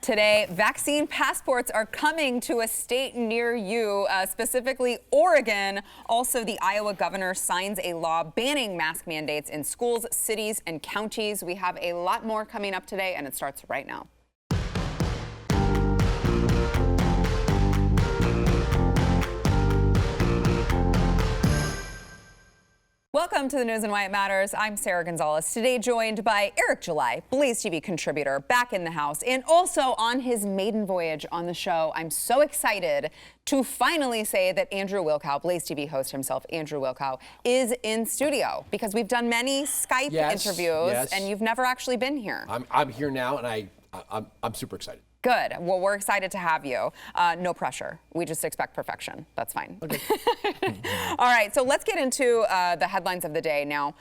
Today, vaccine passports are coming to a state near you, specifically Oregon. Also, the Iowa governor signs a law banning mask mandates in schools, cities, and counties. We have a lot more coming up today, and it starts right now. Welcome to the news and why it matters. I'm Sarah Gonzalez. Today joined by Eric July, BlazeTV contributor, back in the house, and also on his maiden voyage on the show. I'm so excited to finally say that Andrew Wilkow, BlazeTV host himself, Andrew Wilkow, is in studio, because we've done many Skype interviews, and you've never actually been here. I'm here now, and I'm super excited. Good. Well, we're excited to have you. No pressure. We just expect perfection. That's fine. Okay. All right. So let's get into the headlines of the day. Now,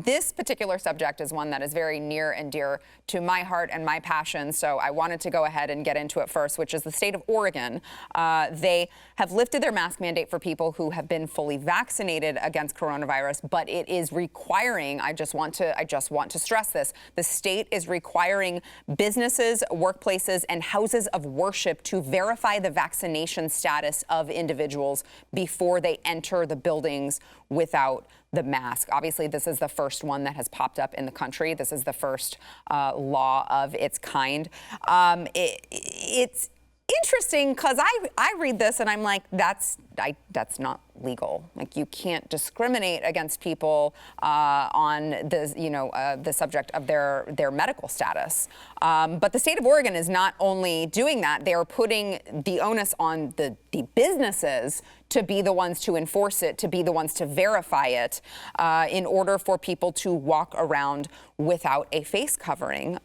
this particular subject is one that is very near and dear to my heart and my passion. So I wanted to go ahead and get into it first, which is the state of Oregon. They have lifted their mask mandate for people who have been fully vaccinated against coronavirus, but it is requiring, I just want to stress this, the state is requiring businesses, workplaces, and houses of worship to verify the vaccination status of individuals before they enter the buildings without the mask. Obviously, this is the first one that has popped up in the country. This is the first law of its kind. It's interesting because I read this and I'm like, that's not legal. Like, you can't discriminate against people on the subject of their medical status. But the state of Oregon is not only doing that; they are putting the onus on the businesses to be the ones to enforce it, to be the ones to verify it, in order for people to walk around without a face covering.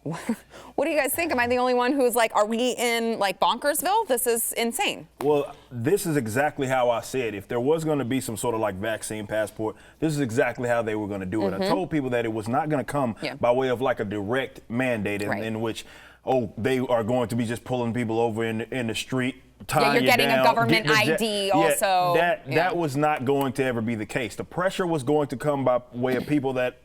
What do you guys think? Am I the only one who's like, are we in like Bonkersville? This is insane. Well, this is exactly how I said. If there was going to be some sort of like vaccine passport, this is exactly how they were going to do it. I told people that it was not going to come by way of like a direct mandate in which, they are going to be just pulling people over in the street. You're getting a government ID also. That was not going to ever be the case. The pressure was going to come by way of people that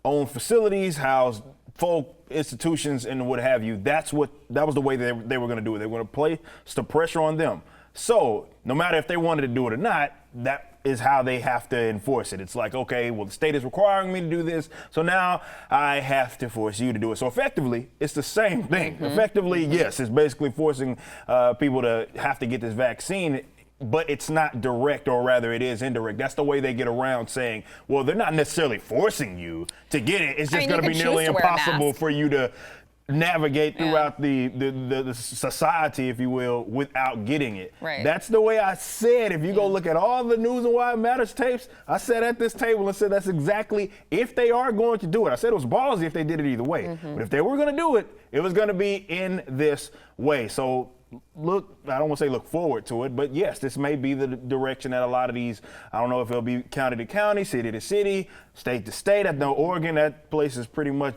own facilities, house folk, institutions, and what have you. That was the way they were going to do it. They were going to place the pressure on them. So no matter if they wanted to do it or not, that is how they have to enforce it. It's like, okay, well, the state is requiring me to do this, so now I have to force you to do it. So effectively, it's the same thing. Effectively, yes, it's basically forcing people to have to get this vaccine. But it's not direct, or rather it is indirect. That's the way they get around saying, well, they're not necessarily forcing you to get it. It's just going to be nearly impossible for you to navigate throughout the society, if you will, without getting it. Right. That's the way I said. If you go look at all the News and Why It Matters tapes, I sat at this table and said that's exactly, if they are going to do it. I said it was ballsy if they did it either way. But if they were going to do it, it was going to be in this way. So look, I don't want to say look forward to it, but yes, this may be the direction that a lot of these, I don't know if it'll be county to county, city to city, state to state. I know Oregon, that place is pretty much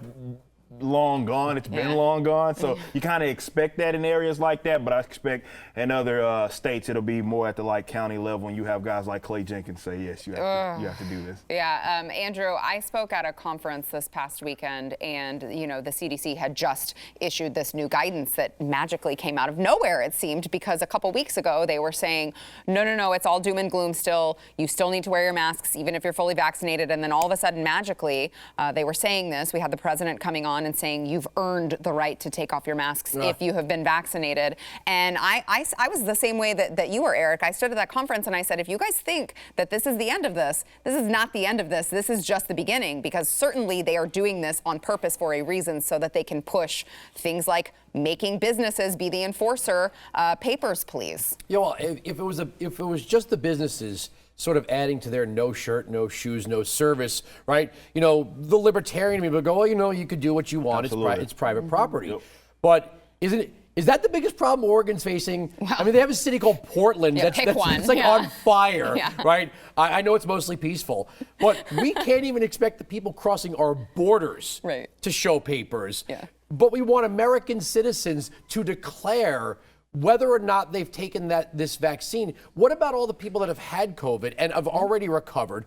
long gone. It's been long gone. So you kind of expect that in areas like that, but I expect in other states it'll be more at the like county level, and you have guys like Clay Jenkins say, yes, you have to do this. Yeah, Andrew, I spoke at a conference this past weekend, and the CDC had just issued this new guidance that magically came out of nowhere, it seemed, because a couple weeks ago they were saying, no, it's all doom and gloom still. You still need to wear your masks even if you're fully vaccinated. And then all of a sudden, magically, they were saying this. We had the president coming on and saying you've earned the right to take off your masks if you have been vaccinated. And I was the same way that you were, Eric. I stood at that conference and I said, if you guys think that this is the end of this, this is not the end of this. This is just the beginning, because certainly they are doing this on purpose for a reason, so that they can push things like making businesses be the enforcer. Papers, please. Yeah, well, if it was just the businesses sort of adding to their no shirt, no shoes, no service, right? The libertarian people go, well, you could do what you want. It's private property. Yep. But is that the biggest problem Oregon's facing? Well, I mean, they have a city called Portland that's like on fire, right? I know it's mostly peaceful, but we can't even expect the people crossing our borders to show papers. But we want American citizens to declare whether or not they've taken this vaccine. What about all the people that have had COVID and have already recovered?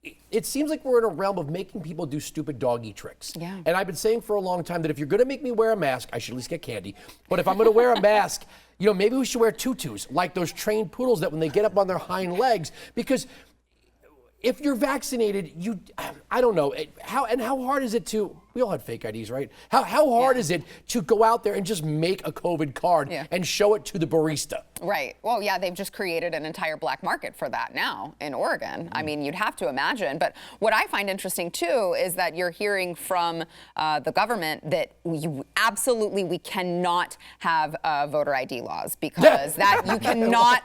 it seems like we're in a realm of making people do stupid doggy tricks. Yeah. And I've been saying for a long time that if you're going to make me wear a mask, I should at least get candy. But if I'm going to wear a mask, maybe we should wear tutus, like those trained poodles that when they get up on their hind legs, because if you're vaccinated, I don't know, how hard is it to, we all had fake IDs, right? How hard is it to go out there and just make a COVID card and show it to the barista? Right. Well, yeah, they've just created an entire black market for that now in Oregon. I mean, you'd have to imagine. But what I find interesting, too, is that you're hearing from the government that we cannot have voter ID laws because that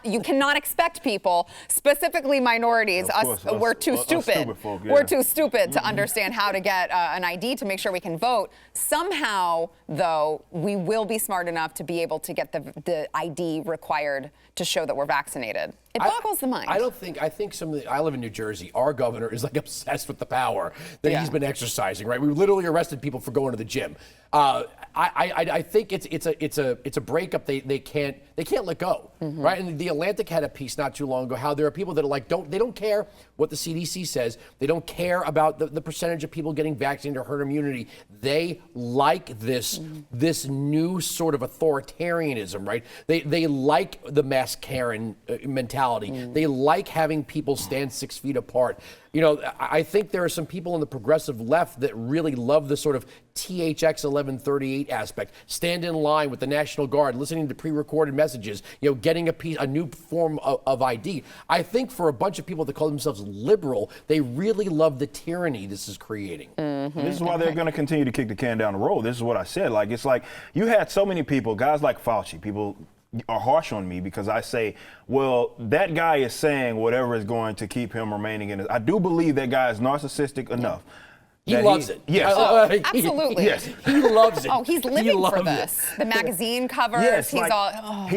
you cannot expect people, specifically minorities, we're too stupid. We're too stupid to understand how to get an ID to make sure we can vote. Somehow, though, we will be smart enough to be able to get the ID required to show that we're vaccinated. It boggles the mind. I live in New Jersey. Our governor is like obsessed with the power that he's been exercising, right? We literally arrested people for going to the gym. I think it's a breakup they can't let go, right? And the Atlantic had a piece not too long ago how there are people that are like they don't care what the CDC says. They don't care about the percentage of people getting vaccinated or herd immunity. They like this new sort of authoritarianism, right? They like the mass Karen mentality. They like having people stand 6 feet apart. I think there are some people on the progressive left that really love the sort of THX 1138 aspect. Stand in line with the National Guard, listening to pre-recorded messages, getting a new form of ID. I think for a bunch of people that call themselves liberal, they really love the tyranny this is creating. This is why they're going to continue to kick the can down the road. This is what I said. It's like you had so many people, guys like Fauci, people are harsh on me because I say, well, that guy is saying whatever is going to keep him remaining in it. I do believe that guy is narcissistic enough. He loves it. Yes. Absolutely. Yes. He loves it. Oh, he's living for this. The magazine covers. Yes, he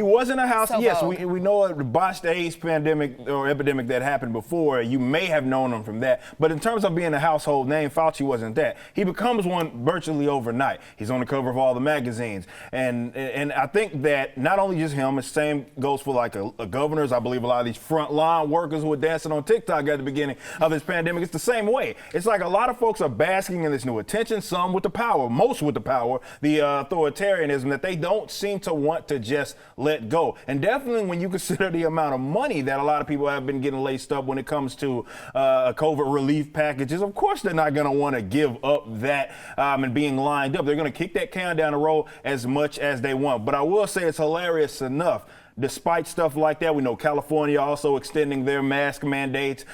was in a house. So yes, we know the botched AIDS pandemic or epidemic that happened before. You may have known him from that. But in terms of being a household name, Fauci wasn't that. He becomes one virtually overnight. He's on the cover of all the magazines. And I think that not only just him, the same goes for like a governors. I believe a lot of these frontline workers who were dancing on TikTok at the beginning of this pandemic. It's the same way. It's like a lot of folks are basking in this new attention, some with the power, most with the power, the authoritarianism that they don't seem to want to just let go. And definitely when you consider the amount of money that a lot of people have been getting laced up when it comes to COVID relief packages, of course they're not going to want to give up that and being lined up. They're going to kick that can down the road as much as they want. But I will say it's hilarious enough. Despite stuff like that, we know California also extending their mask mandates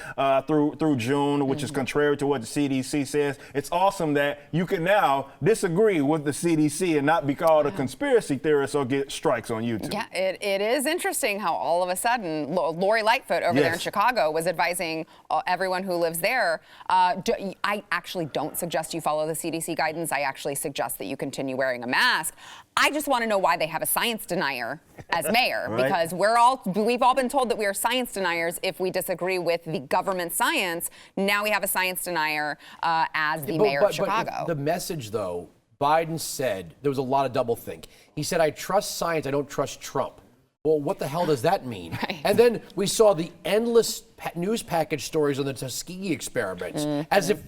through June, which is contrary to what the CDC says. It's awesome that you can now disagree with the CDC and not be called a conspiracy theorist or get strikes on YouTube. Yeah, it is interesting how all of a sudden Lori Lightfoot over there in Chicago was advising everyone who lives there. I actually don't suggest you follow the CDC guidance. I actually suggest that you continue wearing a mask. I just want to know why they have a science denier as mayor, because we've all been told that we are science deniers if we disagree with the government science. Now we have a science denier as the mayor of Chicago. But the message, though, Biden said there was a lot of doublethink. He said, "I trust science. I don't trust Trump." Well, what the hell does that mean? Right. And then we saw the endless news package stories on the Tuskegee experiments, as if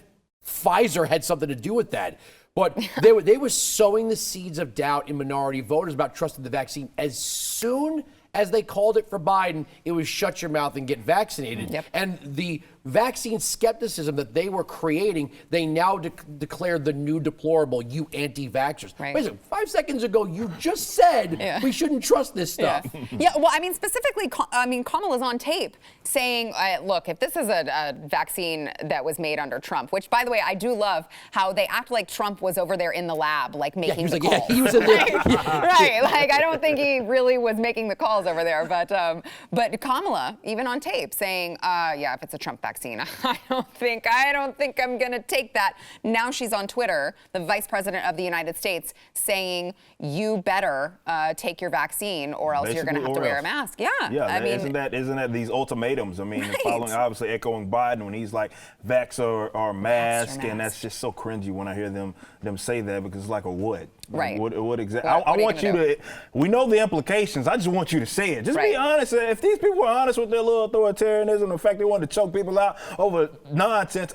Pfizer had something to do with that. But they were sowing the seeds of doubt in minority voters about trusting the vaccine. As soon as they called it for Biden, it was shut your mouth and get vaccinated. Yep. And the vaccine skepticism that they were creating, they now declared the new deplorable, you anti-vaxxers. Right. Wait a second, 5 seconds ago, you just said we shouldn't trust this stuff. Yeah, well, I mean, specifically, Kamala's on tape saying, look, if this is a vaccine that was made under Trump, which, by the way, I do love how they act like Trump was over there in the lab, like making the calls. He was in there. Right, like I don't think he really was making the calls over there, but Kamala, even on tape, saying, if it's a Trump vaccine, I don't think I'm gonna take that. Now she's on Twitter, the Vice President of the United States, saying you better take your vaccine or else you're gonna have to wear a mask. Yeah, I mean, isn't that these ultimatums? I mean, following, obviously echoing Biden when he's like vax or mask, and that's just so cringy when I hear them say that, because it's like a what? Right. What exactly? I want you to. We know the implications. I just want you to say it. Just be honest. If these people are honest with their little authoritarianism, the fact they want to choke people out over nonsense.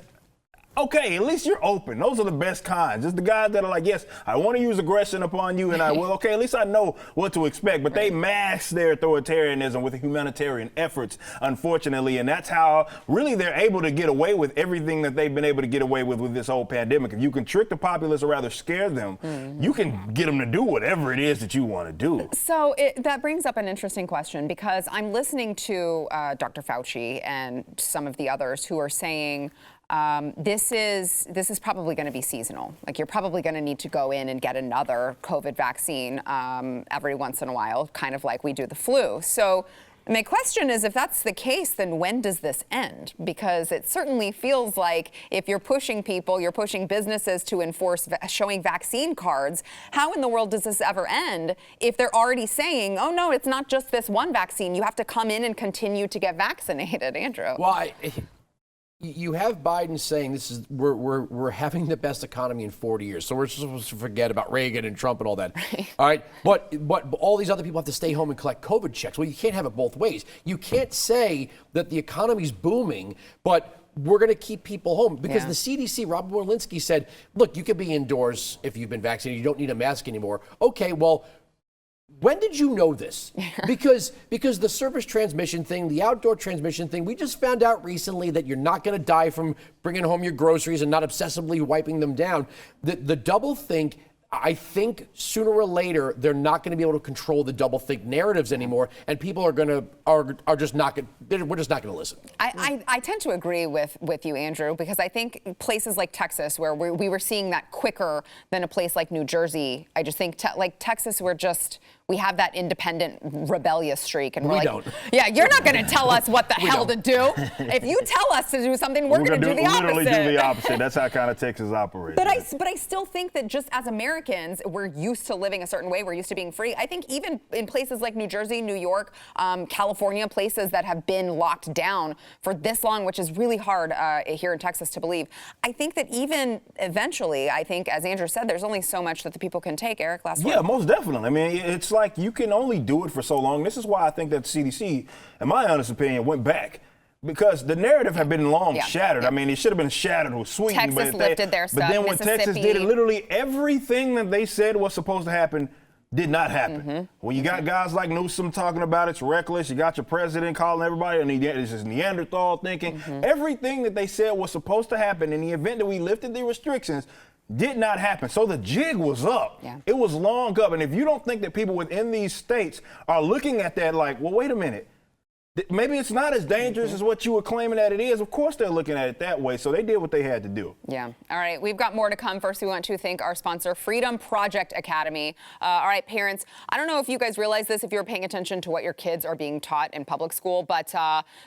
Okay, at least you're open. Those are the best kinds. It's the guys that are like, yes, I want to use aggression upon you, and I will. Okay, at least I know what to expect. But they mask their authoritarianism with humanitarian efforts, unfortunately, and that's how really they're able to get away with everything that they've been able to get away with this whole pandemic. If you can trick the populace or rather scare them, you can get them to do whatever it is that you want to do. So that brings up an interesting question, because I'm listening to Dr. Fauci and some of the others who are saying, this is probably going to be seasonal. Like, you're probably going to need to go in and get another COVID vaccine every once in a while, kind of like we do the flu. So my question is, if that's the case, then when does this end? Because it certainly feels like if you're pushing people, you're pushing businesses to enforce showing vaccine cards, how in the world does this ever end if they're already saying, oh, no, it's not just this one vaccine. You have to come in and continue to get vaccinated, Andrew? Well, you have Biden saying we're having the best economy in 40 years. So we're supposed to forget about Reagan and Trump and all that. Right. All right. But all these other people have to stay home and collect COVID checks. Well, you can't have it both ways. You can't say that the economy's booming, but we're going to keep people home, because the CDC, Robert Walensky, said, look, you can be indoors if you've been vaccinated. You don't need a mask anymore. Okay, well, when did you know this? Because the surface transmission thing, the outdoor transmission thing, we just found out recently that you're not going to die from bringing home your groceries and not obsessively wiping them down. The double think, I think sooner or later they're not going to be able to control the double think narratives anymore, and people are just not going. We're just not going to listen. I tend to agree with you, Andrew, because I think places like Texas, where we were seeing that quicker than a place like New Jersey, I just think like Texas, we have that independent rebellious streak, and we're like, don't. Yeah, you're not going to tell us what the hell to do. If you tell us to do something, we're going to do the opposite. Literally do the opposite. That's how kind of Texas operates. But I still think that just as Americans, we're used to living a certain way. We're used to being free. I think even in places like New Jersey, New York, California, places that have been locked down for this long, which is really hard here in Texas to believe. I think that even eventually, I think, as Andrew said, there's only so much that the people can take. Eric, last word. Yeah, most definitely. I mean, it's like you can only do it for so long. This is why I think that CDC, in my honest opinion, went back. Because the narrative had been long shattered. Yeah. I mean, it should have been shattered with Sweden. Texas lifted their stuff. But then when Texas did it, literally everything that they said was supposed to happen did not happen. When you got guys like Newsom talking about it's reckless, you got your president calling everybody, and it's just Neanderthal thinking. Everything that they said was supposed to happen in the event that we lifted the restrictions did not happen. So the jig was up. Yeah. It was long up. And if you don't think that people within these states are looking at that like, well, wait a minute, maybe it's not as dangerous as what you were claiming that it is. Of course they're looking at it that way. So they did what they had to do. Yeah. All right. We've got more to come. First, we want to thank our sponsor, Freedom Project Academy. All right, parents, I don't know if you guys realize this, if you're paying attention to what your kids are being taught in public school, but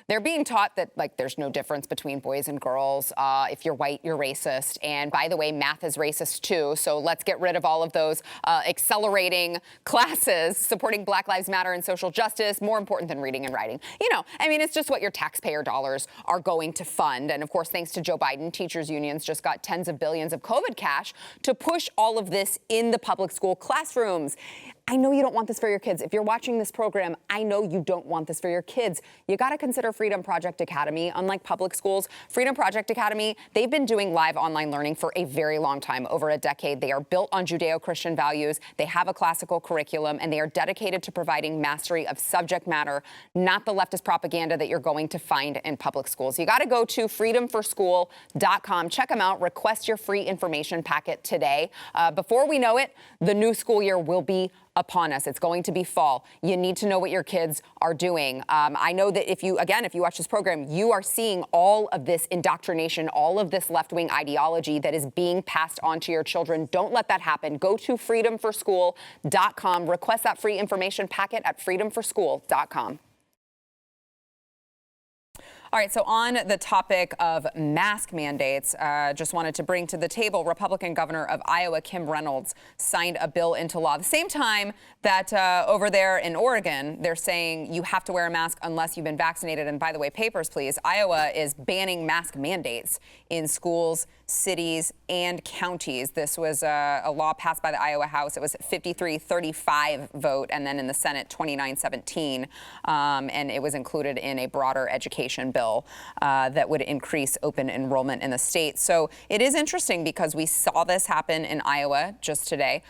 they're being taught that, like, there's no difference between boys and girls. If you're white, you're racist. And by the way, math is racist too. So let's get rid of all of those accelerating classes supporting Black Lives Matter and social justice, more important than reading and writing. You know, I mean, it's just what your taxpayer dollars are going to fund. And of course, thanks to Joe Biden, teachers unions just got tens of billions of COVID cash to push all of this in the public school classrooms. I know you don't want this for your kids. If you're watching this program, I know you don't want this for your kids. You got to consider Freedom Project Academy. Unlike public schools, Freedom Project Academy, they've been doing live online learning for a very long time, over a decade. They are built on Judeo-Christian values. They have a classical curriculum, and they are dedicated to providing mastery of subject matter, not the leftist propaganda that you're going to find in public schools. You got to go to freedomforschool.com. Check them out. Request your free information packet today. Before we know it, the new school year will be upon us. It's going to be fall. You need to know what your kids are doing. I know that if you watch this program, you are seeing all of this indoctrination, all of this left-wing ideology that is being passed on to your children. Don't let that happen. Go to freedomforschool.com. Request that free information packet at freedomforschool.com. All right, so on the topic of mask mandates, just wanted to bring to the table Republican Governor of Iowa, Kim Reynolds, signed a bill into law. The same time that over there in Oregon, they're saying you have to wear a mask unless you've been vaccinated. And by the way, papers, please. Iowa is banning mask mandates in schools cities and counties. This was a law passed by the Iowa House. It was 53-35 vote, and then in the Senate, 29-17. And it was included in a broader education bill that would increase open enrollment in the state. So it is interesting because we saw this happen in Iowa just today.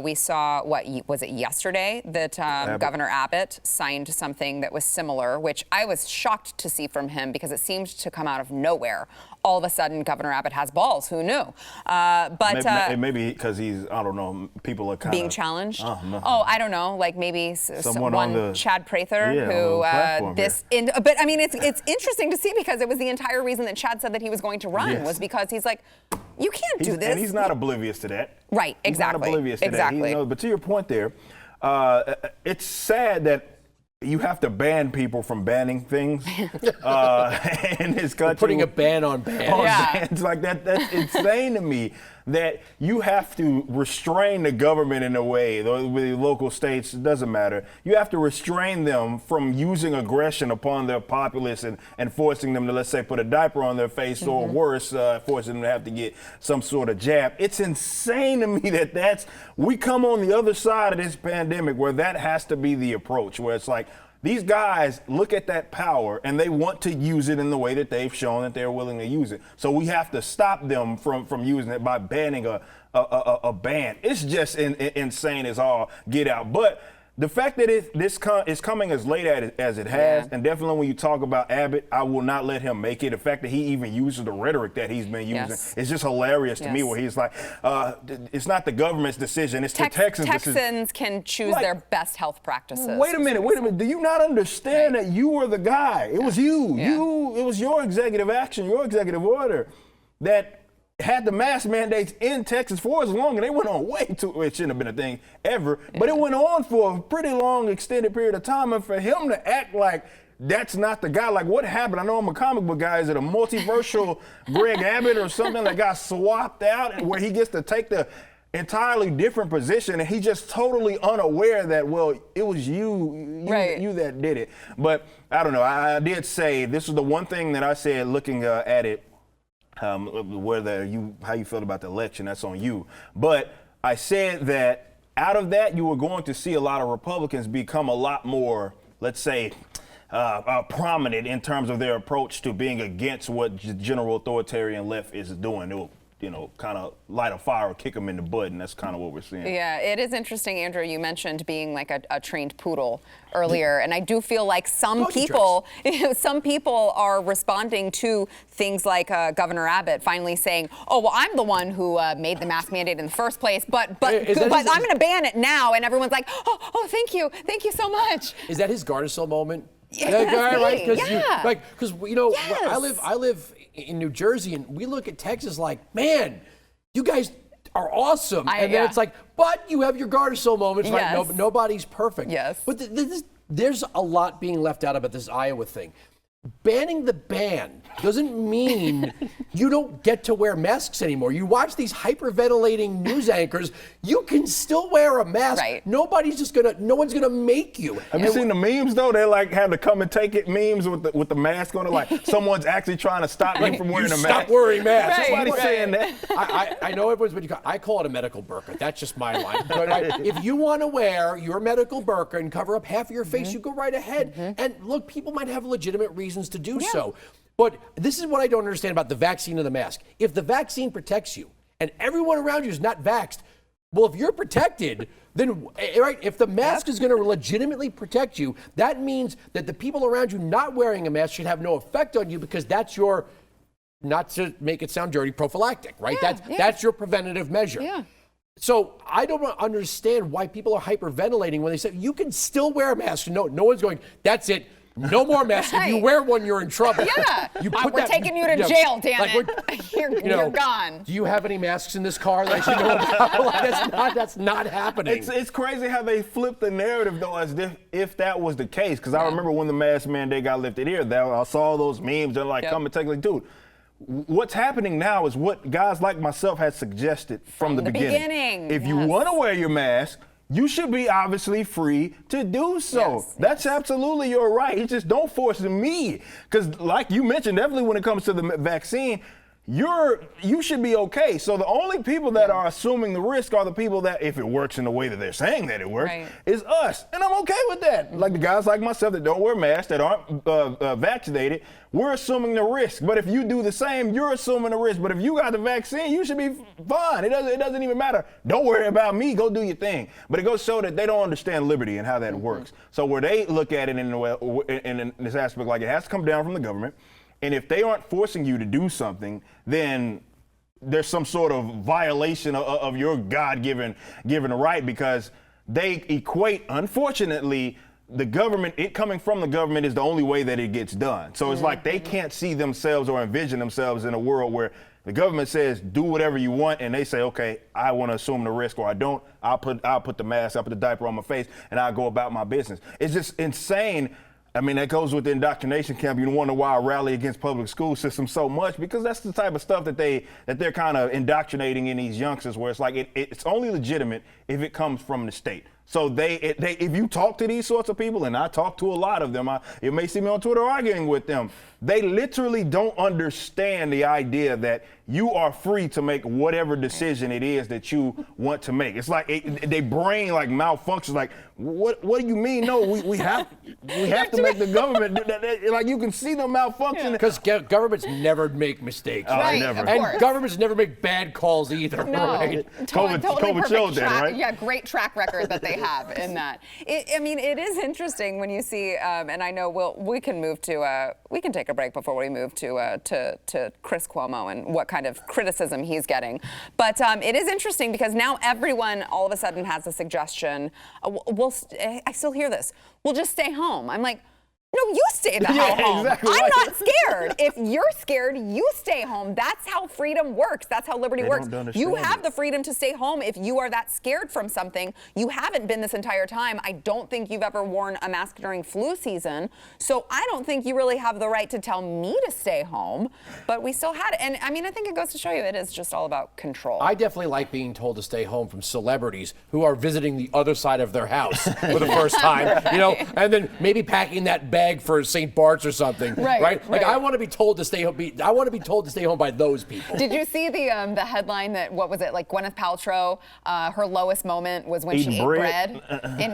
We saw, what was it yesterday, that Governor Abbott signed something that was similar, which I was shocked to see from him because it seemed to come out of nowhere. All of a sudden, Governor Abbott has balls. Who knew? But maybe because he's, I don't know, people are kind of being challenged. No. Oh, I don't know. Like maybe someone on the, Chad Prather, who but I mean, it's interesting to see because it was the entire reason that Chad said that he was going to run was because he's like, you can't do this. And he's not oblivious to that. Right. Exactly. He's not oblivious to that. He knows, but to your point there, it's sad that you have to ban people from banning things in this country. Putting a ban on bans. Bans like that. That's insane to me that you have to restrain the government in a way, the local states, it doesn't matter. You have to restrain them from using aggression upon their populace and forcing them to, let's say, put a diaper on their face or worse, forcing them to have to get some sort of jab. It's insane to me that we come on the other side of this pandemic where that has to be the approach, where it's like, these guys look at that power and they want to use it in the way that they've shown that they're willing to use it. So we have to stop them from using it by banning a ban. It's just insane as all get out. But the fact that this is coming as late as it has, and definitely when you talk about Abbott, I will not let him make it. The fact that he even uses the rhetoric that he's been using is just hilarious to me, where he's like, it's not the government's decision, it's the Texans' decision. Texans can choose their best health practices. Wait a minute. Do you not understand that you were the guy? It was you. It was your executive action, your executive order that had the mask mandates in Texas for as long, and they went on way too, it shouldn't have been a thing ever, but it went on for a pretty long extended period of time, and for him to act like that's not the guy, like what happened? I know I'm a comic book guy. Is it a multiversal Greg Abbott or something that got swapped out and where he gets to take the entirely different position and he's just totally unaware that, well, it was you that did it. But I don't know. I did say this was the one thing that I said looking at it, whether how you felt about the election, that's on you. But I said that out of that, you were going to see a lot of Republicans become a lot more, let's say, prominent in terms of their approach to being against what general authoritarian left is doing. It will, kind of light a fire or kick them in the butt, and that's kind of what we're seeing. Yeah, it is interesting, Andrew. You mentioned being like a trained poodle earlier, and I do feel like some people are responding to things like Governor Abbott finally saying, "Oh, well, I'm the one who made the mask mandate in the first place, but I'm going to ban it now," and everyone's like, "Oh, thank you so much." Is that his Gardasil moment? Right? Because I live in New Jersey, and we look at Texas like, man, you guys are awesome, and then it's like, but you have your Gardasil moments, right? Nobody's perfect. Yes. But there's a lot being left out about this Iowa thing. Banning the ban doesn't mean you don't get to wear masks anymore. You watch these hyperventilating news anchors, you can still wear a mask. Right. No one's gonna make you. Have you seen the memes though? They like have to come and take it memes with the mask on it, like someone's actually trying to stop you from wearing a mask. Stop wearing masks. Somebody's saying that. I know everyone's, I call it a medical burqa. That's just my line. If you want to wear your medical burqa and cover up half of your face, you go right ahead. And look, people might have legitimate reasons to do so. But this is what I don't understand about the vaccine and the mask. If the vaccine protects you and everyone around you is not vaxxed, well, if you're protected, then, if the mask is going to legitimately protect you, that means that the people around you not wearing a mask should have no effect on you because that's your, not to make it sound dirty, prophylactic, right? That's your preventative measure. Yeah. So I don't understand why people are hyperventilating when they say you can still wear a mask. No one's going, that's it. No more masks. If you wear one, you're in trouble. Yeah. We're taking you to jail, damn it. You're gone. Do you have any masks in this car that I should know about? That's not happening. It's crazy how they flipped the narrative, though, as if that was the case. Because I remember when the mask mandate got lifted here, I saw those memes and come and take, like, dude, what's happening now is what guys like myself had suggested from the beginning. If you want to wear your mask, you should be obviously free to do so. That's absolutely your right. You just don't force me. Because like you mentioned, definitely when it comes to the vaccine, you should be okay. So the only people that are assuming the risk are the people that, if it works in the way that they're saying that it works, is us. And I'm okay with that. Like the guys like myself that don't wear masks, that aren't vaccinated, we're assuming the risk. But if you do the same, you're assuming the risk. But if you got the vaccine, you should be fine. It doesn't even matter. Don't worry about me. Go do your thing. But it goes to show that they don't understand liberty and how that works. So where they look at it in this aspect, like it has to come down from the government. And if they aren't forcing you to do something, then there's some sort of violation of your God-given right, because they equate, unfortunately, the government, it coming from the government is the only way that it gets done. So it's like they can't see themselves or envision themselves in a world where the government says, do whatever you want, and they say, okay, I want to assume the risk, or I don't. I'll put the mask, I'll put the diaper on my face, and I'll go about my business. It's just insane. I mean, that goes with the indoctrination camp. You wonder why I rally against public school systems so much, because that's the type of stuff that they're kind of indoctrinating in these youngsters, where it's like it's only legitimate if it comes from the state. So if you talk to these sorts of people, and I talk to a lot of them, you may see me on Twitter arguing with them, they literally don't understand the idea that you are free to make whatever decision it is that you want to make. It's like they brain like malfunctions. Like, what do you mean? No, we have to make the government do that. Like, you can see them malfunctioning. Because governments never make mistakes. Right, never. And governments never make bad calls either. No, right? COVID showed that, right? Yeah, great track record that they have in that. I mean, it is interesting when you see, and I know we can move to, we can take a break before we move to Chris Cuomo and what kind of criticism he's getting. But it is interesting because now everyone all of a sudden has a suggestion. I still hear this. We'll just stay home. I'm like, no, you stay the hell home. Exactly I'm right. not scared. If you're scared, you stay home. That's how freedom works. That's how liberty works. You have the freedom to stay home if you are that scared from something. You haven't been this entire time. I don't think you've ever worn a mask during flu season. So I don't think you really have the right to tell me to stay home. But we still had it. And I mean, I think it goes to show you it is just all about control. I definitely like being told to stay home from celebrities who are visiting the other side of their house for the first time, you know, and then maybe packing that bag for St. Bart's or something, right? Like, I want to be told to stay home. I want to be told to stay home by those people. Did you see the headline that, what was it, like Gwyneth Paltrow, her lowest moment was when she ate bread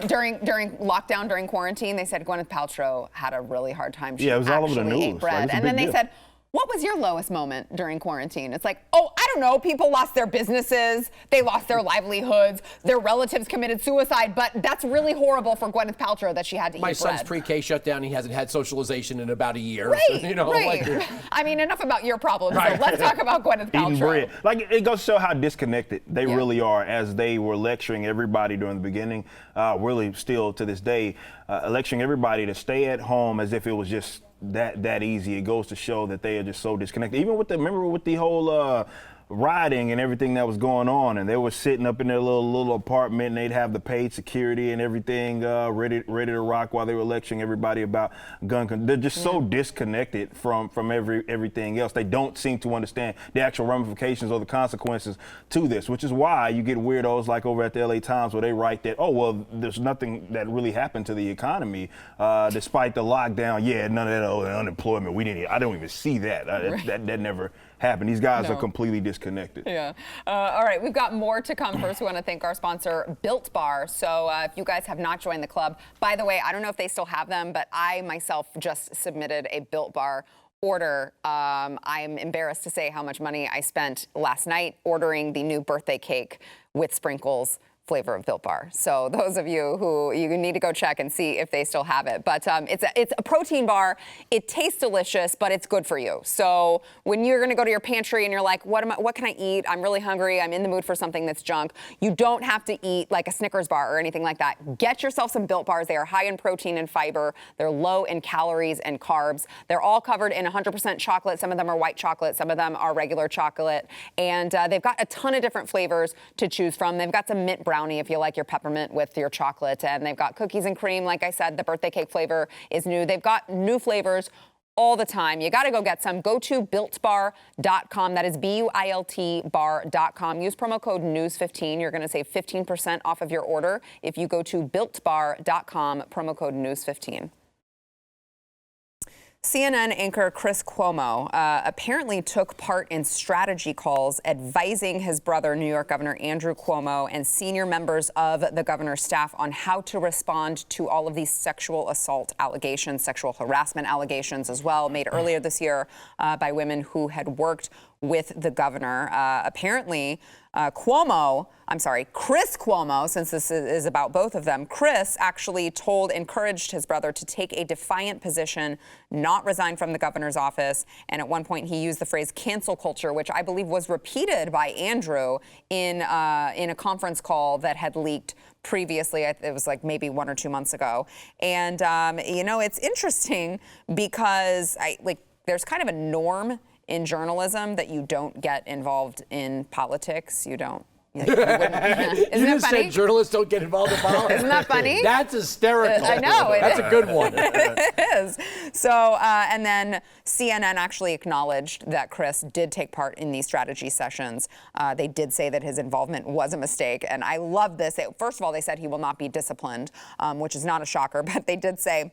during lockdown, during quarantine? They said Gwyneth Paltrow had a really hard time. She it was all over the news. ate bread. Like, and then they said, what was your lowest moment during quarantine? It's like, oh, I don't know. People lost their businesses. They lost their livelihoods. Their relatives committed suicide. But that's really horrible for Gwyneth Paltrow that she had to eat bread. My son's pre-K shut down. He hasn't had socialization in about a year. Right, you know, right. Like, I mean, enough about your problems. So let's talk about Gwyneth Paltrow. Eating bread. Like, it goes to show how disconnected they really are, as they were lecturing everybody during the beginning, really still to this day, lecturing everybody to stay at home as if it was just that easy. It goes to show that they are just so disconnected. Even with the whole rioting and everything that was going on, and they were sitting up in their little apartment, and they'd have the paid security and everything ready to rock while they were lecturing everybody about gun control. They're just so disconnected from everything else. They don't seem to understand the actual ramifications or the consequences to this, which is why you get weirdos like over at the LA Times where they write that, oh, well, there's nothing that really happened to the economy despite the lockdown. Yeah, none of that unemployment. I don't even see that. That never happened. These guys are completely disconnected. Yeah. All right, we've got more to come. First, we want to thank our sponsor, Built Bar. So if you guys have not joined the club, by the way, I don't know if they still have them, but I myself just submitted a Built Bar order. I'm embarrassed to say how much money I spent last night ordering the new birthday cake with sprinkles flavor of Built Bar. So those of you who you need to go check and see if they still have it. But it's a protein bar. It tastes delicious, but it's good for you. So when you're going to go to your pantry and you're like, what can I eat? I'm really hungry. I'm in the mood for something that's junk. You don't have to eat like a Snickers bar or anything like that. Get yourself some Built Bars. They are high in protein and fiber. They're low in calories and carbs. They're all covered in 100% chocolate. Some of them are white chocolate. Some of them are regular chocolate. And they've got a ton of different flavors to choose from. They've got some mint brownie if you like your peppermint with your chocolate. And they've got cookies and cream. Like I said, the birthday cake flavor is new. They've got new flavors all the time. You got to go get some. Go to BuiltBar.com. That is BUILT bar.com. Use promo code NEWS15. You're going to save 15% off of your order if you go to BuiltBar.com, promo code NEWS15. CNN anchor Chris Cuomo apparently took part in strategy calls advising his brother, New York Governor Andrew Cuomo, and senior members of the governor's staff on how to respond to all of these sexual assault allegations, sexual harassment allegations as well, made earlier this year by women who had worked with the governor. Apparently, Chris Cuomo, since this is about both of them, Chris actually encouraged his brother to take a defiant position, not resign from the governor's office. And at one point, he used the phrase cancel culture, which I believe was repeated by Andrew in a conference call that had leaked previously. It was like maybe 1 or 2 months ago. And, it's interesting because there's kind of a norm in journalism that you don't get involved in politics. You don't. Isn't that funny? Said journalists don't get involved in politics. Isn't that funny? That's hysterical. I know. That's a good one. It is. So, and then CNN actually acknowledged that Chris did take part in these strategy sessions. They did say that his involvement was a mistake. And I love this. First of all, they said he will not be disciplined, which is not a shocker. But they did say,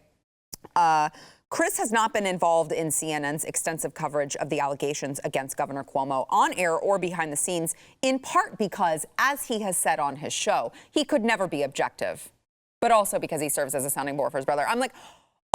Chris has not been involved in CNN's extensive coverage of the allegations against Governor Cuomo on air or behind the scenes, in part because, as he has said on his show, he could never be objective, but also because he serves as a sounding board for his brother. I'm like,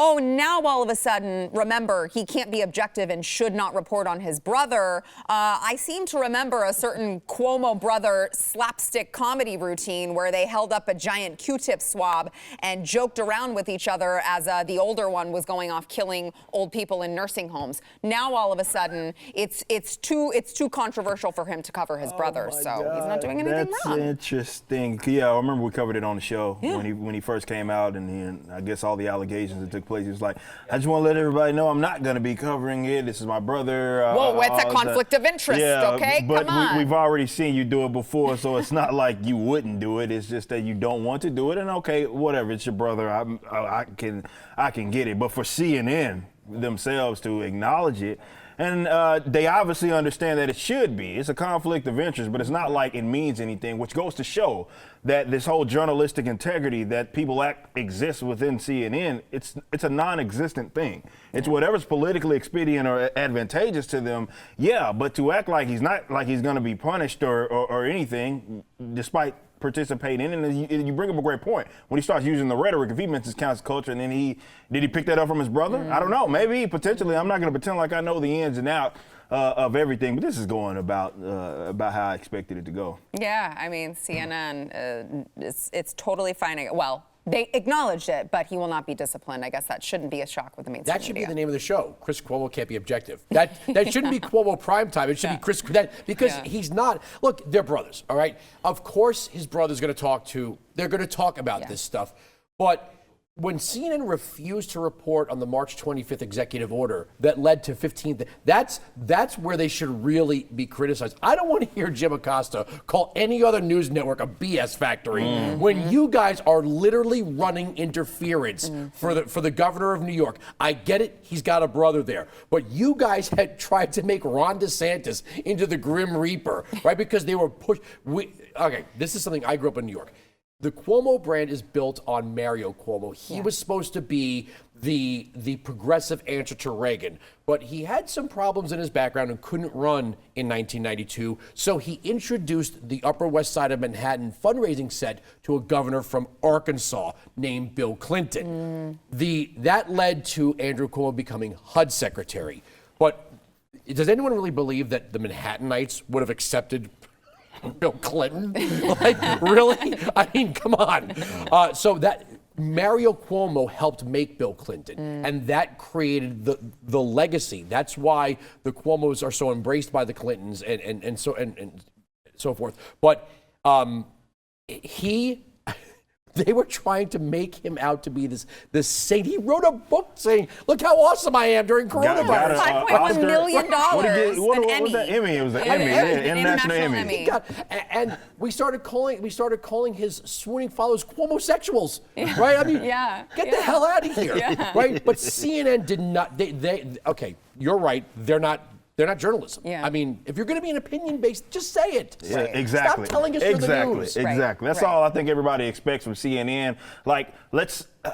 oh, now all of a sudden, remember, he can't be objective and should not report on his brother. I seem to remember a certain Cuomo brother slapstick comedy routine where they held up a giant Q-tip swab and joked around with each other as the older one was going off killing old people in nursing homes. Now all of a sudden, it's too controversial for him to cover his brother, so he's not doing anything wrong. That's interesting. Yeah, I remember we covered it on the show when he first came out, and I guess all the allegations that took place. He was like, I just want to let everybody know I'm not going to be covering it. This is my brother. Whoa, it's a conflict of interest, okay? But come on. We've already seen you do it before, so it's not like you wouldn't do it. It's just that you don't want to do it. And okay, whatever, it's your brother. I can get it. But for CNN themselves to acknowledge it, and they obviously understand that it should be. It's a conflict of interest, but it's not like it means anything, which goes to show that this whole journalistic integrity that people act exists within CNN, it's a non-existent thing. It's whatever's politically expedient or advantageous to them, but to act like he's not, like he's going to be punished or anything, despite participating in it. And you bring up a great point. When he starts using the rhetoric, if he mentions cancel culture, and then did he pick that up from his brother? I don't know. Maybe, potentially. I'm not going to pretend like I know the ins and outs of everything, but this is going about how I expected it to go. Yeah, I mean, CNN, it's totally fine. Well, they acknowledged it, but he will not be disciplined. I guess that shouldn't be a shock with the mainstream That should media. be the name of the show. Chris Cuomo can't be objective. That shouldn't be Cuomo primetime. It should be Chris, because he's not. Look, they're brothers, all right? Of course his brother's going to they're going to talk about this stuff. But when CNN refused to report on the March 25th executive order that led to 15th, that's where they should really be criticized. I don't want to hear Jim Acosta call any other news network a BS factory when you guys are literally running interference for the governor of New York. I get it, he's got a brother there, but you guys had tried to make Ron DeSantis into the Grim Reaper, right? Because they were pushed. Okay, this is something I grew up in New York. The Cuomo brand is built on Mario Cuomo. He was supposed to be the progressive answer to Reagan, but he had some problems in his background and couldn't run in 1992. So he introduced the Upper West Side of Manhattan fundraising set to a governor from Arkansas named Bill Clinton. That led to Andrew Cuomo becoming HUD secretary. But does anyone really believe that the Manhattanites would have accepted Bill Clinton? Like, really? I mean, come on. So that Mario Cuomo helped make Bill Clinton, and that created the legacy. That's why the Cuomos are so embraced by the Clintons and so forth. But they were trying to make him out to be this saint. He wrote a book saying, "Look how awesome I am during coronavirus." $5.1 million. What was that Emmy? It was an Emmy, international Emmy. And we started calling his swooning followers Cuomosexuals, right? I mean, get the hell out of here, right? But CNN did not. Okay, you're right. They're not they're not journalism. Yeah. I mean, if you're going to be an opinion-based, just say it. Yeah, exactly. Stop telling us you're the news. Exactly. That's all I think everybody expects from CNN. Like,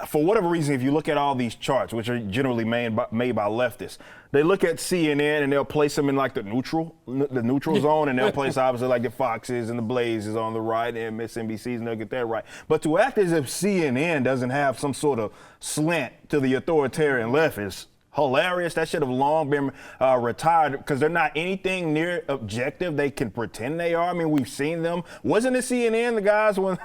for whatever reason, if you look at all these charts, which are generally made by leftists, they look at CNN and they'll place them in like the neutral zone, and they'll place obviously like the Foxes and the Blazes on the right and MSNBCs, and they'll get that right. But to act as if CNN doesn't have some sort of slant to the authoritarian left is hilarious. That should have long been retired, because they're not anything near objective. They can pretend they are. I mean, we've seen them. Wasn't it CNN, the guys, when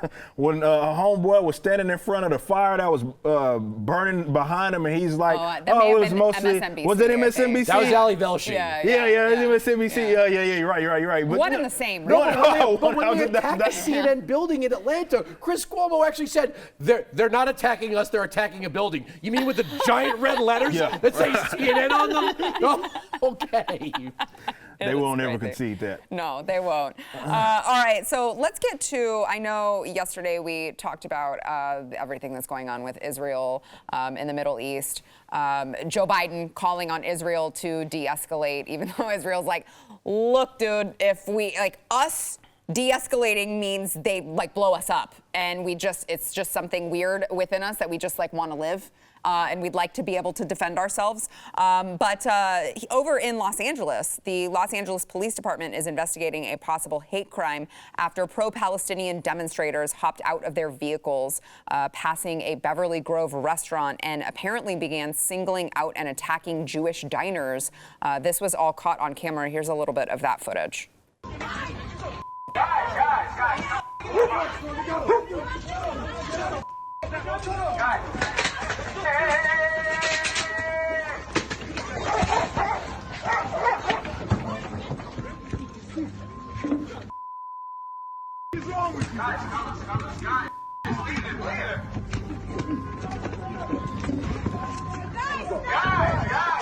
homeboy was standing in front of the fire that was burning behind him, and he's like, it was mostly MSNBC, was it MSNBC? That was Ali Velshi. Yeah, MSNBC. Yeah, you're right. But one and the same. But when they attacked the CNN building in Atlanta, Chris Cuomo actually said they're not attacking us, they're attacking a building. You mean with the giant red letters that say CNN on them? No? Okay. They won't ever concede that. No, they won't. All right, so let's get to, I know yesterday we talked about everything that's going on with Israel in the Middle East. Joe Biden calling on Israel to de-escalate, even though Israel's like, look, dude, if we, like, us de-escalating means they like blow us up, and it's just something weird within us that we just like want to live. And we'd like to be able to defend ourselves. But over in Los Angeles, the Los Angeles Police Department is investigating a possible hate crime after pro-Palestinian demonstrators hopped out of their vehicles, passing a Beverly Grove restaurant, and apparently began singling out and attacking Jewish diners. This was all caught on camera. Here's a little bit of that footage. Guys.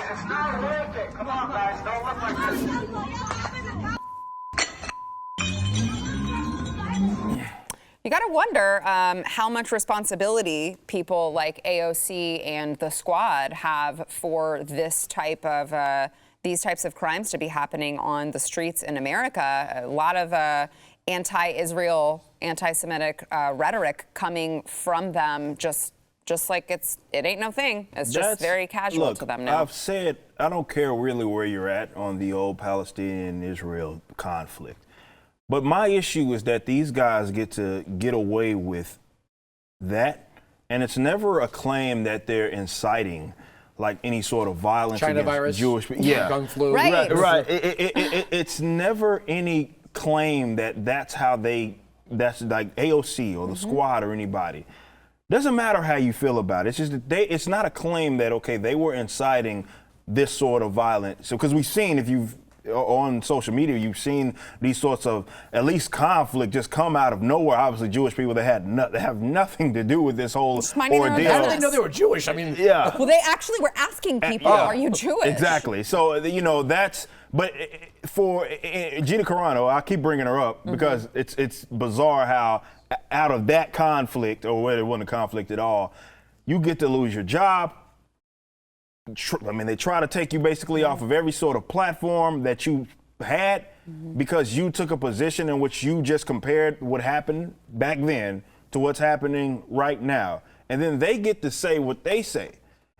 It's not working. Come on, guys. Don't look like this. You got to wonder how much responsibility people like AOC and the squad have for these types of crimes to be happening on the streets in America. A lot of anti-Israel, anti-Semitic rhetoric coming from them, just like it ain't no thing. It's just very casual to them now. I've said I don't care really where you're at on the old Palestinian-Israel conflict. But my issue is that these guys get away with that, and it's never a claim that they're inciting like any sort of violence China against virus, Jewish people. Yeah, gun flu. Right. It's never any claim that's like AOC or the squad or anybody. Doesn't matter how you feel about it. It's just that it's not a claim that they were inciting this sort of violence. So because we've seen, if you've on social media, you've seen these sorts of at least conflict just come out of nowhere. Obviously, Jewish people that have nothing to do with this whole ordeal. How did they know they were Jewish? I mean, yeah. Well, they actually were asking people, "Are you Jewish?" Exactly. So that's. But for Gina Carano, I keep bringing her up because it's bizarre how out of that conflict, or whether it wasn't a conflict at all, you get to lose your job. I mean, they try to take you basically off of every sort of platform that you had because you took a position in which you just compared what happened back then to what's happening right now. And then they get to say what they say.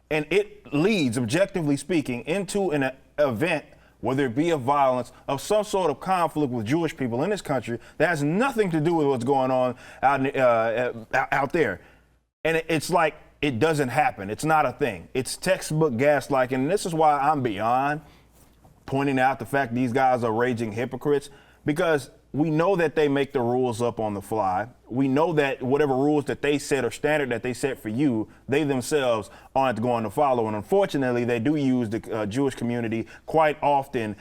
And it leads, objectively speaking, into an event, whether it be of violence, of some sort of conflict with Jewish people in this country that has nothing to do with what's going on out there. And it's like, it doesn't happen. It's not a thing. It's textbook gaslighting. And this is why I'm beyond pointing out the fact these guys are raging hypocrites, because we know that they make the rules up on the fly. We know that whatever rules that they set or standard that they set for you, they themselves aren't going to follow. And unfortunately, they do use the Jewish community quite often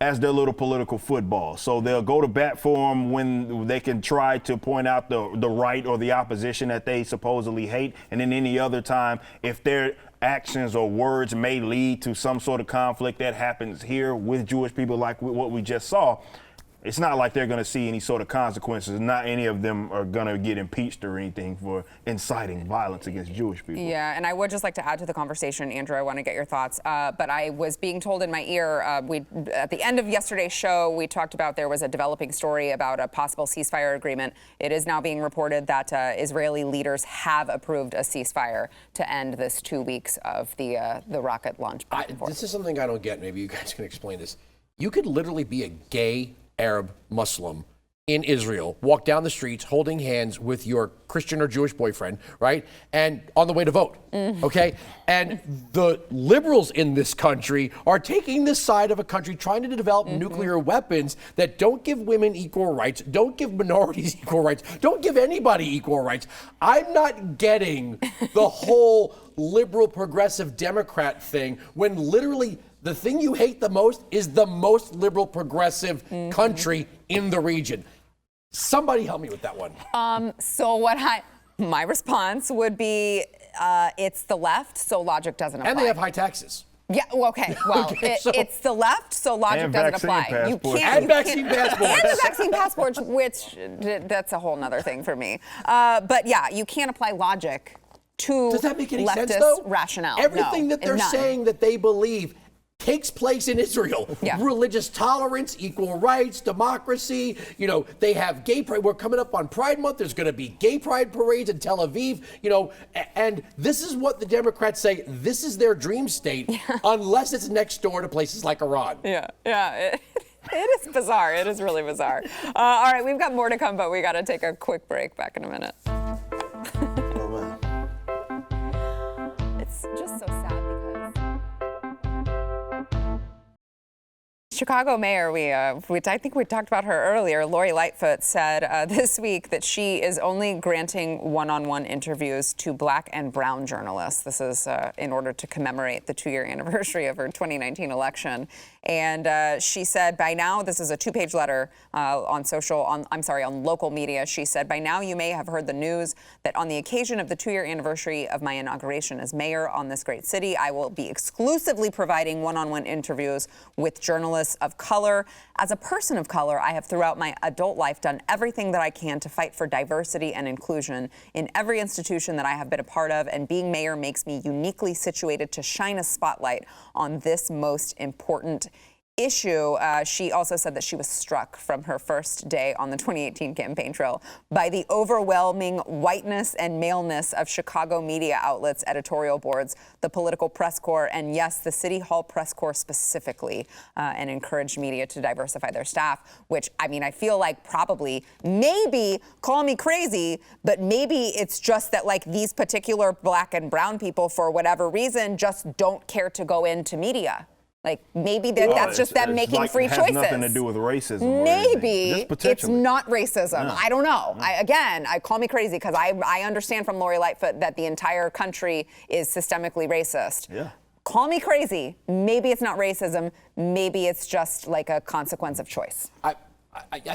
as their little political football. So they'll go to bat for them when they can try to point out the right or the opposition that they supposedly hate. And then any other time, if their actions or words may lead to some sort of conflict that happens here with Jewish people, like what we just saw, It's not like they're going to see any sort of consequences. Not any of them are going to get impeached or anything for inciting violence against Jewish people. Yeah, and I would just like to add to the conversation, Andrew, I want to get your thoughts. But I was being told in my ear, at the end of yesterday's show, we talked about there was a developing story about a possible ceasefire agreement. It is now being reported that Israeli leaders have approved a ceasefire to end this 2 weeks of the rocket launch back and forth. This is something I don't get. Maybe you guys can explain this. You could literally be a gay Arab Muslim in Israel, walk down the streets holding hands with your Christian or Jewish boyfriend, right? And on the way to vote, okay? And the liberals in this country are taking this side of a country trying to develop nuclear weapons that don't give women equal rights, don't give minorities equal rights, don't give anybody equal rights. I'm not getting the whole liberal progressive Democrat thing when literally the thing you hate the most is the most liberal progressive country in the region. Somebody help me with that one. My response would be, it's the left, so logic doesn't apply. And they have high taxes. Yeah, okay, well, it's the left, so logic doesn't apply. You can't. And vaccine passports. And the vaccine passports, which that's a whole nother thing for me. But yeah, you can't apply logic to Does that make any leftist sense, though? rationale. Everything No, that they're none. saying that they believe takes place in Israel. Yeah. Religious tolerance, equal rights, democracy. You know, they have gay pride. We're coming up on Pride Month. There's going to be gay pride parades in Tel Aviv. You know, and this is what the Democrats say. This is their dream state, unless it's next door to places like Iran. Yeah. It is bizarre. It is really bizarre. All right, we've got more to come, but we got to take a quick break. Back in a minute. It's just so sad because Chicago Mayor, I think we talked about her earlier, Lori Lightfoot said this week that she is only granting one-on-one interviews to Black and brown journalists. This is in order to commemorate the 2-year anniversary of her 2019 election. And she said by now, this is a 2-page letter on local media. She said, by now you may have heard the news that on the occasion of the 2-year anniversary of my inauguration as mayor on this great city, I will be exclusively providing one-on-one interviews with journalists of color. As a person of color, I have throughout my adult life done everything that I can to fight for diversity and inclusion in every institution that I have been a part of, and being mayor makes me uniquely situated to shine a spotlight on this most important issue. She also said that she was struck from her first day on the 2018 campaign trail by the overwhelming whiteness and maleness of Chicago media outlets, editorial boards, the political press corps, and yes, the City Hall press corps specifically, and encouraged media to diversify their staff, which, I mean, I feel like probably, maybe, call me crazy, but maybe it's just that like these particular Black and brown people, for whatever reason, just don't care to go into media. Like maybe that's just them making free choices. It has nothing to do with racism. Maybe it's not racism. No. I don't know. I call me crazy because I understand from Lori Lightfoot that the entire country is systemically racist. Yeah. Call me crazy. Maybe it's not racism. Maybe it's just like a consequence of choice. I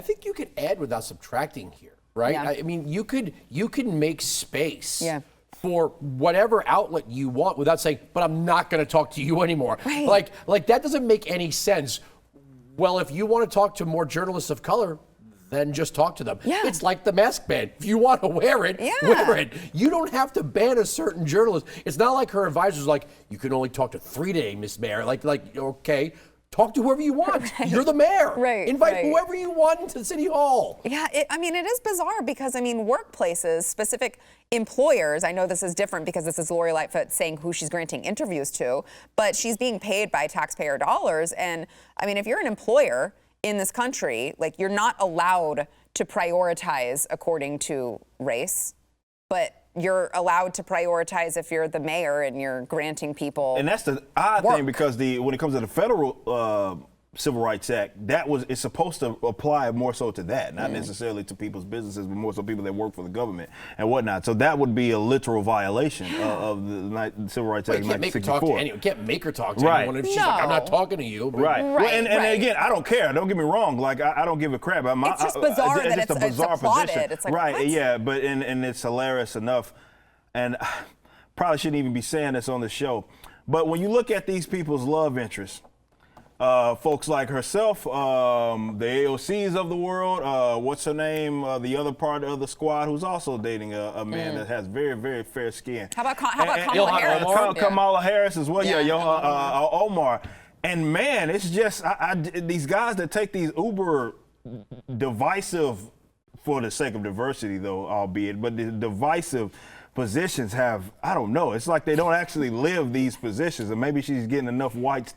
think you could add without subtracting here, right? Yeah. I mean, you could make space. Yeah. For whatever outlet you want without saying, but I'm not going to talk to you anymore. Right. Like that doesn't make any sense. Well, if you want to talk to more journalists of color, then just talk to them. Yeah. It's like the mask ban. If you want to wear it, wear it. You don't have to ban a certain journalist. It's not like her advisors like, you can only talk to 3 today, Miss Mayor. Like, okay. Talk to whoever you want. Right. You're the mayor. Right. Invite whoever you want into City Hall. Yeah, it is bizarre because, I mean, workplaces, specific employers, I know this is different because this is Lori Lightfoot saying who she's granting interviews to, but she's being paid by taxpayer dollars. And, I mean, if you're an employer in this country, like, you're not allowed to prioritize according to race, but you're allowed to prioritize if you're the mayor and you're granting people. And that's the odd thing because when it comes to the federal Civil Rights Act, it's supposed to apply more so to that, not necessarily to people's businesses, but more so people that work for the government and whatnot. So that would be a literal violation of the Civil Rights Act of 1964. You can't make her talk to anyone if she's like, I'm not talking to you. But Well, and again, I don't care. Don't get me wrong. Like, I don't give a crap. It's just bizarre that it's a bizarre applauded. Position. It's like, right, what? Yeah, but and it's hilarious enough. And probably shouldn't even be saying this on the show. But when you look at these people's love interests, folks like herself, the AOCs of the world. What's her name? The other part of the squad who's also dating a man that has very, very fair skin. How about Kamala Harris? Kamala Harris as well. Yeah, Omar. And man, it's just these guys that take these uber divisive, for the sake of diversity though, albeit, but the divisive positions have, I don't know, it's like they don't actually live these positions, and maybe she's getting enough whites.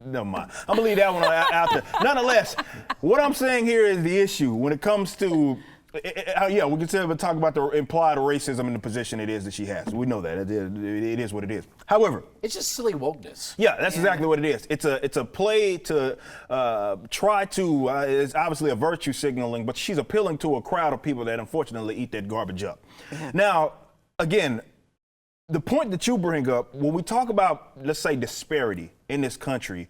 Never mind. I'm gonna leave that one out there. Nonetheless, what I'm saying here is the issue when it comes to, we can talk about the implied racism in the position it is that she has. We know that it is what it is. However, it's just silly wokeness. Yeah, that's exactly what it is. It's a play to try to. It's obviously a virtue signaling, but she's appealing to a crowd of people that unfortunately eat that garbage up. Now, again, the point that you bring up, when we talk about, let's say, disparity in this country,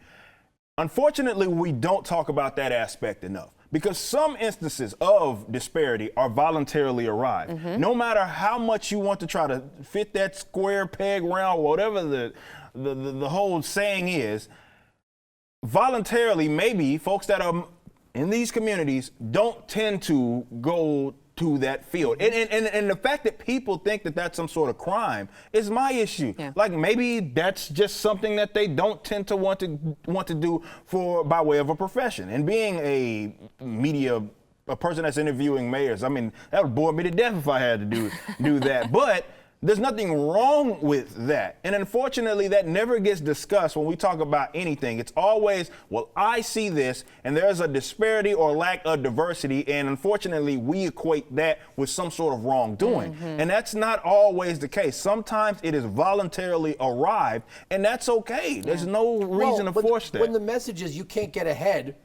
unfortunately, we don't talk about that aspect enough. Because some instances of disparity are voluntarily arrived. No matter how much you want to try to fit that square peg round, whatever the whole saying is, voluntarily, maybe folks that are in these communities don't tend to go to that field. And the fact that people think that that's some sort of crime is my issue. Yeah. Like maybe that's just something that they don't tend to want to do by way of a profession. And being a person that's interviewing mayors, I mean, that would bore me to death if I had to do that. But there's nothing wrong with that. And unfortunately, that never gets discussed when we talk about anything. It's always, well, I see this, and there's a disparity or lack of diversity, and unfortunately, we equate that with some sort of wrongdoing. And that's not always the case. Sometimes it is voluntarily arrived, and that's okay. There's no reason to force that. When the message is you can't get ahead,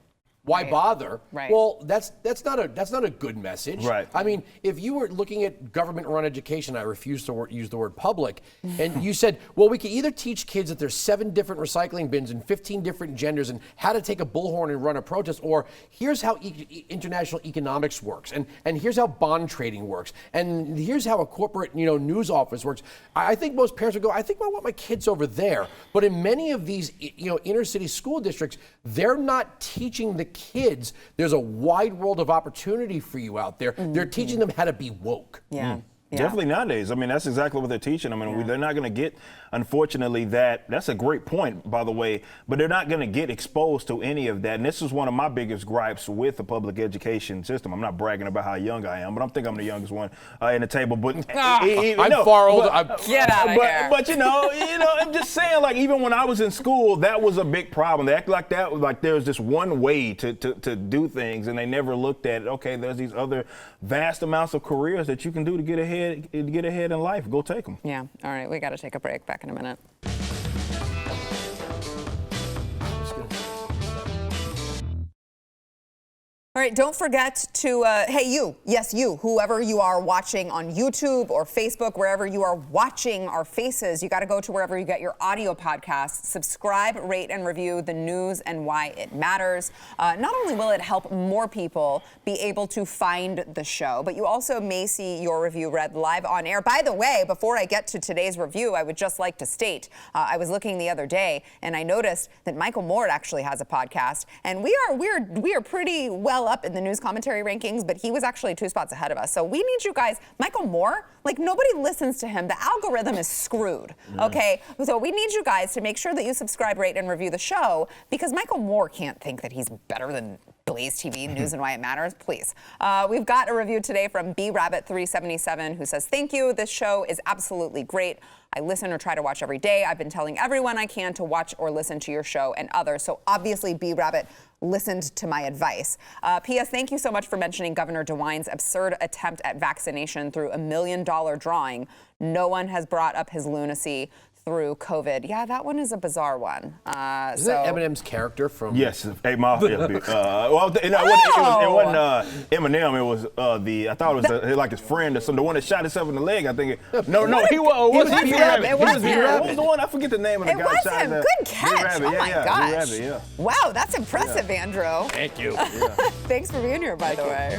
why bother? Right. Well, that's not a good message. Right. I mean, if you were looking at government-run education, I refuse to use the word public, and you said, well, we can either teach kids that there's 7 different recycling bins and 15 different genders and how to take a bullhorn and run a protest, or here's how international economics works, and here's how bond trading works, and here's how a corporate news office works. I think most parents would go, I think I want my kids over there. But in many of these inner city school districts, they're not teaching the kids there's a wide world of opportunity for you out there. They're teaching them how to be woke. Yeah. Definitely nowadays. I mean, that's exactly what they're teaching. I mean, they're not going to get, unfortunately, that's a great point, by the way, but they're not going to get exposed to any of that. And this is one of my biggest gripes with the public education system. I'm not bragging about how young I am, but I think I'm the youngest one in the table. But I'm far older. Get out of here. But I'm just saying, like, even when I was in school, that was a big problem. They act like that was like there was just one way to do things, and they never looked at, okay, there's these other vast amounts of careers that you can do to get ahead in life. Go take them. Yeah. All right. We got to take a break. Back in a minute. All right, don't forget to, hey, you, yes, you, whoever you are watching on YouTube or Facebook, wherever you are watching our faces, you got to go to wherever you get your audio podcasts, subscribe, rate, and review The News and Why It Matters. Not only will it help more people be able to find the show, but you also may see your review read live on air. By the way, before I get to today's review, I would just like to state, I was looking the other day and I noticed that Michael Moore actually has a podcast, and we are pretty well up in the news commentary rankings, but he was actually 2 spots ahead of us. So we need you guys. Michael Moore, like, nobody listens to him. The algorithm is screwed, okay? So we need you guys to make sure that you subscribe, rate, and review the show, because Michael Moore can't think that he's better than BlazeTV, News and Why It Matters, please. We've got a review today from BRabbit377 who says, thank you. This show is absolutely great. I listen or try to watch every day. I've been telling everyone I can to watch or listen to your show and others. So obviously B-Rabbit listened to my advice. P.S. Thank you so much for mentioning Governor DeWine's absurd attempt at vaccination through $1 million drawing. No one has brought up his lunacy through COVID. Yeah, that one is a bizarre one. Isn't that Eminem's character from? Yes, 8 Mile. Well, it wasn't Eminem. It was I thought it was like his friend or something. The one that shot himself in the leg. I think. No, he was B-Rabbit. It was him. What was the one? I forget the name of the guy. It was him. Good catch. Oh my gosh. Wow, that's impressive, Andrew. Thank you. Thanks for being here, by the way.